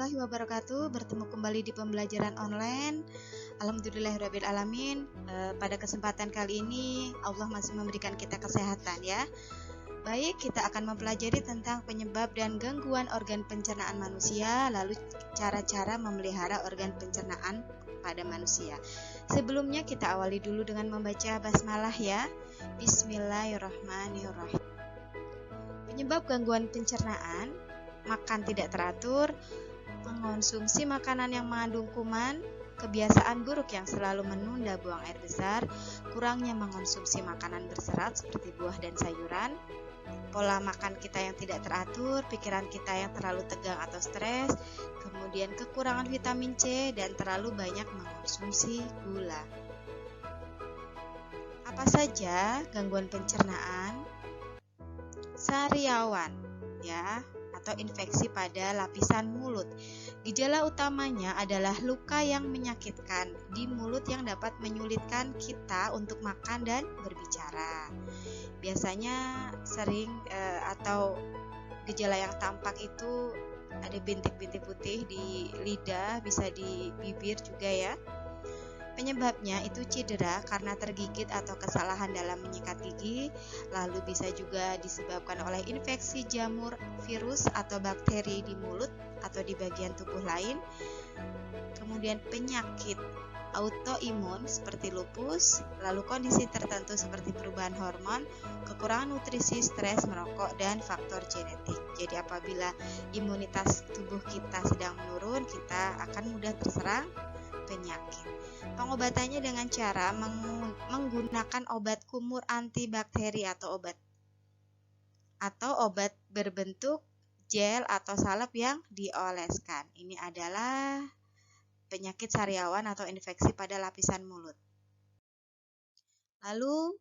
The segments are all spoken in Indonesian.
warahmatullahi wabarakatuh. Bertemu kembali di pembelajaran online. Alhamdulillahirrabbilalamin. Pada kesempatan kali ini Allah masih memberikan kita kesehatan ya. Baik, kita akan mempelajari tentang penyebab dan gangguan organ pencernaan manusia, lalu cara-cara memelihara organ pencernaan pada manusia. Sebelumnya kita awali dulu dengan membaca basmalah ya. Bismillahirrahmanirrahim. Penyebab gangguan pencernaan: makan tidak teratur, mengonsumsi makanan yang mengandung kuman, kebiasaan buruk yang selalu menunda buang air besar, kurangnya mengonsumsi makanan berserat seperti buah dan sayuran, pola makan kita yang tidak teratur, pikiran kita yang terlalu tegang atau stres, kemudian kekurangan vitamin C, dan terlalu banyak mengonsumsi gula. Apa saja gangguan pencernaan? Sariawan ya, atau infeksi pada lapisan mulut. Gejala utamanya adalah luka yang menyakitkan di mulut yang dapat menyulitkan kita untuk makan dan berbicara. Biasanya sering atau gejala yang tampak itu ada bintik-bintik putih di lidah, bisa di bibir juga ya. Penyebabnya itu cedera karena tergigit atau kesalahan dalam menyikat gigi, lalu bisa juga disebabkan oleh infeksi jamur, virus atau bakteri di mulut atau di bagian tubuh lain. Kemudian penyakit autoimun seperti lupus, lalu kondisi tertentu seperti perubahan hormon, kekurangan nutrisi, stres, merokok, dan faktor genetik. Jadi apabila imunitas tubuh kita sedang menurun, kita akan mudah terserang penyakit. Pengobatannya dengan cara menggunakan obat kumur antibakteri atau obat berbentuk gel atau salep yang dioleskan. Ini adalah penyakit sariawan atau infeksi pada lapisan mulut. Lalu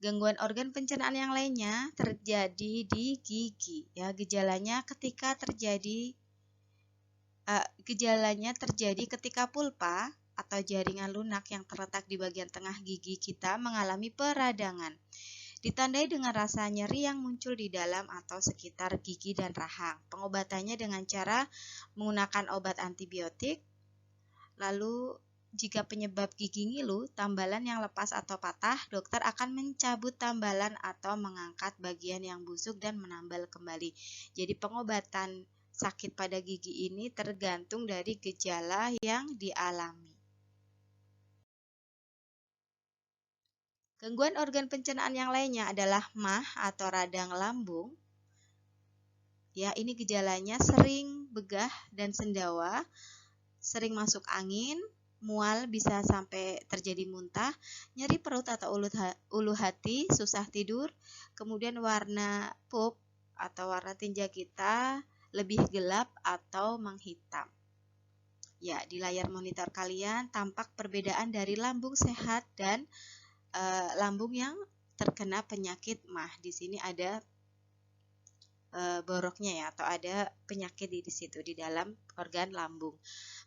gangguan organ pencernaan yang lainnya terjadi di gigi. Ya, gejalanya terjadi ketika pulpa atau jaringan lunak yang terletak di bagian tengah gigi kita mengalami peradangan. Ditandai dengan rasa nyeri yang muncul di dalam atau sekitar gigi dan rahang. Pengobatannya dengan cara menggunakan obat antibiotik. Lalu jika penyebab gigi ngilu, tambalan yang lepas atau patah, dokter akan mencabut tambalan atau mengangkat bagian yang busuk dan menambal kembali. Jadi pengobatan sakit pada gigi ini tergantung dari gejala yang dialami. Gangguan organ pencernaan yang lainnya adalah MAH atau radang lambung. Ya, ini gejalanya sering begah dan sendawa, sering masuk angin, mual bisa sampai terjadi muntah, nyeri perut atau ulu hati, susah tidur, kemudian warna pup atau warna tinja kita lebih gelap atau menghitam. Ya, di layar monitor kalian tampak perbedaan dari lambung sehat dan lambung yang terkena penyakit MAH. Di sini ada boroknya ya, atau ada penyakit di situ di dalam organ lambung.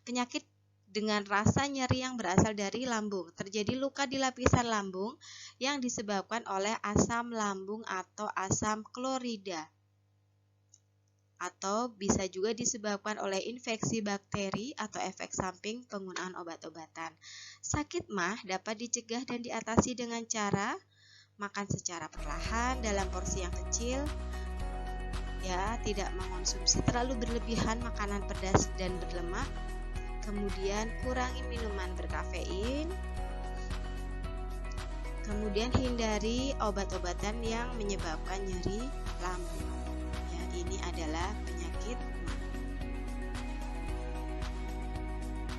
Penyakit dengan rasa nyeri yang berasal dari lambung. Terjadi luka di lapisan lambung yang disebabkan oleh asam lambung atau asam klorida. Atau bisa juga disebabkan oleh infeksi bakteri atau efek samping penggunaan obat-obatan. Sakit MAH dapat dicegah dan diatasi dengan cara makan secara perlahan dalam porsi yang kecil, ya, tidak mengonsumsi terlalu berlebihan makanan pedas dan berlemak, kemudian kurangi minuman berkafein, kemudian hindari obat-obatan yang menyebabkan nyeri lambung. Ini adalah penyakit MAH.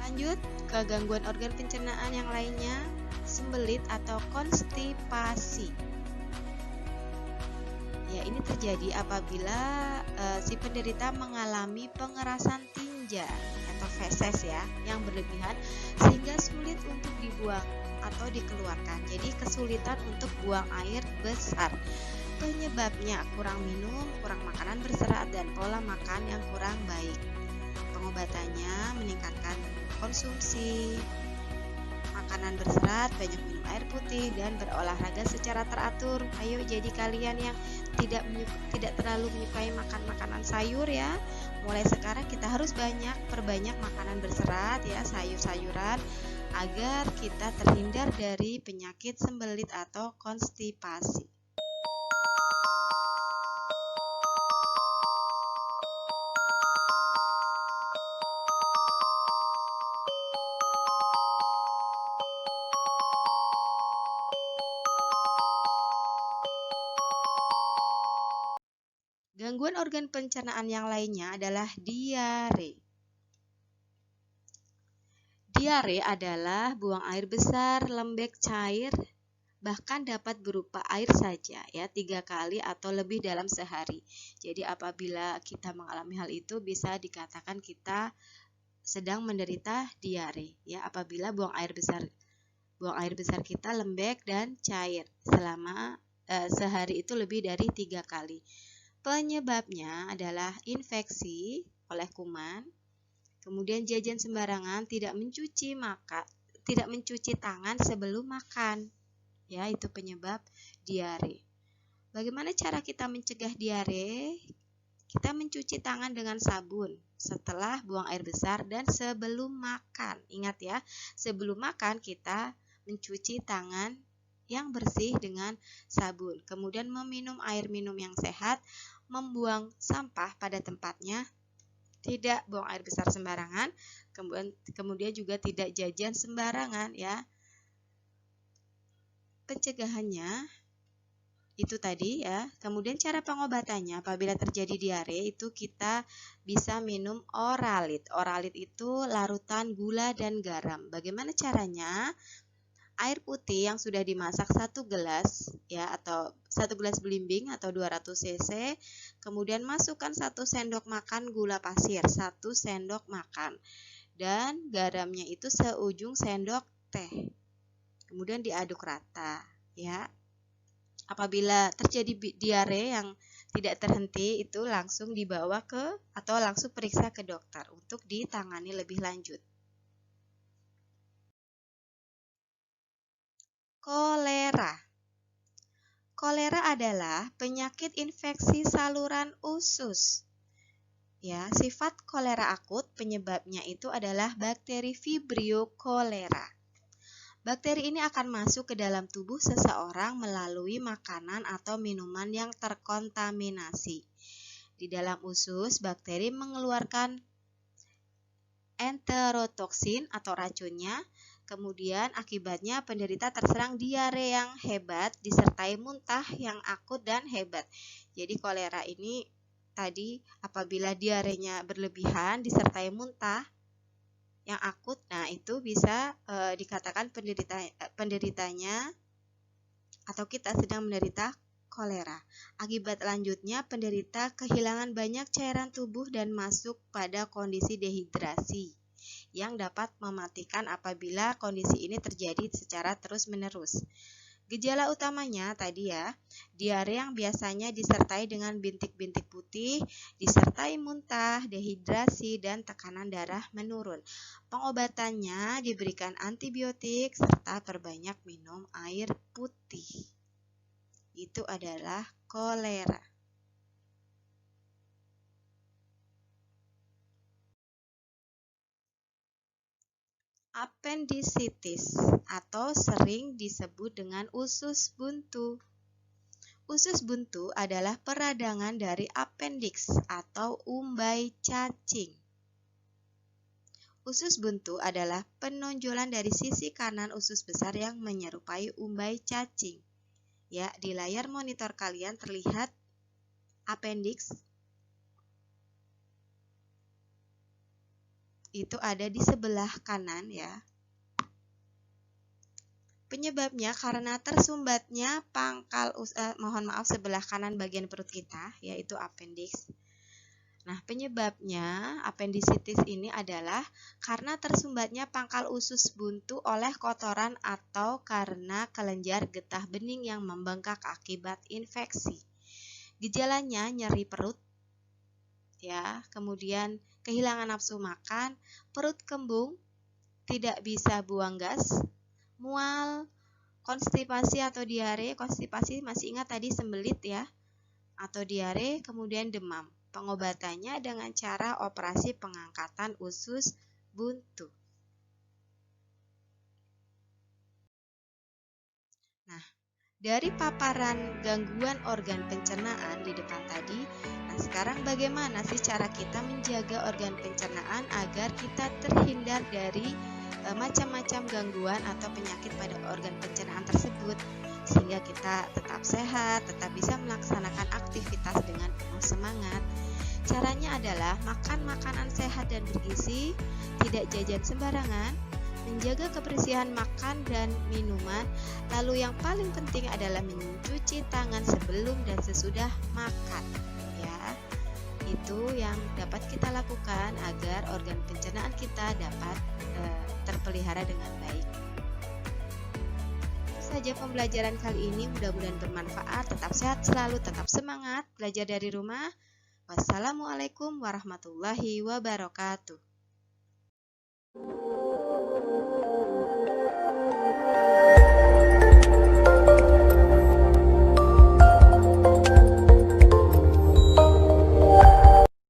Lanjut ke gangguan organ pencernaan yang lainnya, sembelit atau konstipasi. Ya, ini terjadi apabila si penderita mengalami pengerasan tinja atau feses ya, yang berlebihan sehingga sulit untuk dibuang atau dikeluarkan. Jadi kesulitan untuk buang air besar. Penyebabnya kurang minum, kurang makanan berserat, dan pola makan yang kurang baik. Pengobatannya meningkatkan konsumsi makanan berserat, banyak minum air putih, dan berolahraga secara teratur. Ayo jadi kalian yang tidak terlalu menyukai makan makanan sayur ya, mulai sekarang kita harus perbanyak makanan berserat ya, sayur-sayuran, agar kita terhindar dari penyakit sembelit atau konstipasi. Gangguan organ pencernaan yang lainnya adalah diare. Diare adalah buang air besar, lembek, cair, bahkan dapat berupa air saja ya, 3 kali atau lebih dalam sehari. Jadi apabila kita mengalami hal itu bisa dikatakan kita sedang menderita diare ya, apabila buang air besar kita lembek dan cair selama sehari itu lebih dari 3 kali. Penyebabnya adalah infeksi oleh kuman, kemudian jajan sembarangan, tidak mencuci tangan sebelum makan. Ya, itu penyebab diare. Bagaimana cara kita mencegah diare? Kita mencuci tangan dengan sabun setelah buang air besar dan sebelum makan. Ingat ya, sebelum makan kita mencuci tangan yang bersih dengan sabun. Kemudian meminum air minum yang sehat, membuang sampah pada tempatnya, tidak buang air besar sembarangan, kemudian juga tidak jajan sembarangan ya. Pencegahannya itu tadi ya. Kemudian cara pengobatannya apabila terjadi diare itu kita bisa minum Oralit. Oralit itu larutan gula dan garam. Bagaimana caranya? Air putih yang sudah dimasak 1 gelas ya, atau 1 gelas belimbing atau 200 cc, kemudian masukkan 1 sendok makan gula pasir, 1 sendok makan, dan garamnya itu seujung sendok teh. Kemudian diaduk rata ya. Apabila terjadi diare yang tidak terhenti itu langsung dibawa atau langsung periksa ke dokter untuk ditangani lebih lanjut. Kolera. Kolera adalah penyakit infeksi saluran usus. Ya, sifat kolera akut penyebabnya itu adalah bakteri Vibrio cholera. Bakteri ini akan masuk ke dalam tubuh seseorang melalui makanan atau minuman yang terkontaminasi. Di dalam usus, bakteri mengeluarkan enterotoksin atau racunnya. Kemudian akibatnya penderita terserang diare yang hebat disertai muntah yang akut dan hebat. Jadi kolera ini tadi apabila diarenya berlebihan disertai muntah yang akut, nah itu bisa dikatakan penderitanya atau kita sedang menderita kolera. Akibat lanjutnya penderita kehilangan banyak cairan tubuh dan masuk pada kondisi dehidrasi yang dapat mematikan apabila kondisi ini terjadi secara terus-menerus. Gejala utamanya tadi ya, diare yang biasanya disertai dengan bintik-bintik putih, disertai muntah, dehidrasi, dan tekanan darah menurun. Pengobatannya diberikan antibiotik serta perbanyak minum air putih. Itu adalah kolera. Appendicitis atau sering disebut dengan usus buntu. Usus buntu adalah peradangan dari appendix atau umbai cacing. Usus buntu adalah penonjolan dari sisi kanan usus besar yang menyerupai umbai cacing. Ya, di layar monitor kalian terlihat appendix itu ada di sebelah kanan ya. Penyebabnya karena tersumbatnya sebelah kanan bagian perut kita, yaitu appendix. Nah, penyebabnya appendicitis ini adalah karena tersumbatnya pangkal usus buntu oleh kotoran atau karena kelenjar getah bening yang membengkak akibat infeksi. Gejalanya nyeri perut, ya, kemudian kehilangan nafsu makan, perut kembung, tidak bisa buang gas, mual, konstipasi atau diare. Konstipasi masih ingat tadi sembelit ya, atau diare, kemudian demam. Pengobatannya dengan cara operasi pengangkatan usus buntu. Nah, dari paparan gangguan organ pencernaan di depan tadi, nah sekarang bagaimana sih cara kita menjaga organ pencernaan agar kita terhindar dari macam-macam gangguan atau penyakit pada organ pencernaan tersebut, sehingga kita tetap sehat, tetap bisa melaksanakan aktivitas dengan penuh semangat. Caranya adalah makan makanan sehat dan bergizi, tidak jajan sembarangan, menjaga kebersihan makan dan minuman, lalu yang paling penting adalah mencuci tangan sebelum dan sesudah makan. Ya, itu yang dapat kita lakukan agar organ pencernaan kita dapat terpelihara dengan baik. Itu saja pembelajaran kali ini, mudah-mudahan bermanfaat. Tetap sehat selalu, tetap semangat, belajar dari rumah. Wassalamualaikum warahmatullahi wabarakatuh.